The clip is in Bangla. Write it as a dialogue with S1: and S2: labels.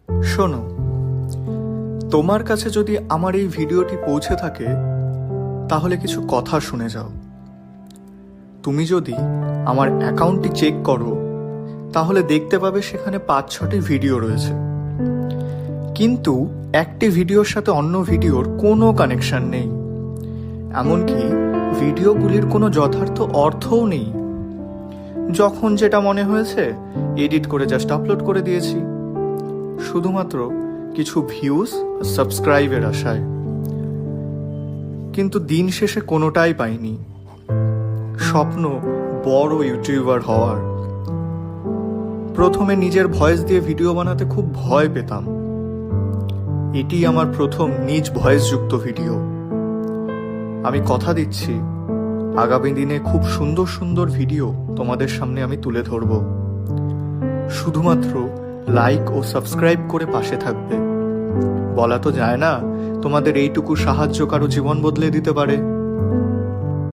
S1: শোনো, তোমার কাছে যদি আমার এই ভিডিওটি পৌঁছে থাকে তাহলে কিছু কথা শুনে যাও। তুমি যদি আমার অ্যাকাউন্টটি চেক করো তাহলে দেখতে পাবে সেখানে 5-6টি ভিডিও রয়েছে, কিন্তু একটি ভিডিওর সাথে অন্য ভিডিওর কোনো কানেকশন নেই। এমনকি ভিডিওগুলির কোনো যথার্থ অর্থও নেই। যখন যেটা মনে হয়েছে এডিট করে জাস্ট আপলোড করে দিয়েছি, শুধুমাত্র কিছু ভিউজ আর সাবস্ক্রাইবের আশায়। কিন্তু দিন শেষে কোনোটাই পাইনি। স্বপ্ন বড় ইউটিউবার হওয়ার। প্রথমে নিজের ভয়েস দিয়ে ভিডিও বানাতে খুব ভয় পেতাম। এটি আমার প্রথম নিজ ভয়েসযুক্ত ভিডিও। আমি কথা দিচ্ছি, আগামী দিনে খুব সুন্দর সুন্দর ভিডিও তোমাদের সামনে আমি তুলে ধরব। শুধুমাত্র লাইক ও সাবস্ক্রাইব করে পাশে থাকবে। বলা তো যায় না, তোমাদের এইটুকু সাহায্য কারো জীবন বদলে দিতে পারে।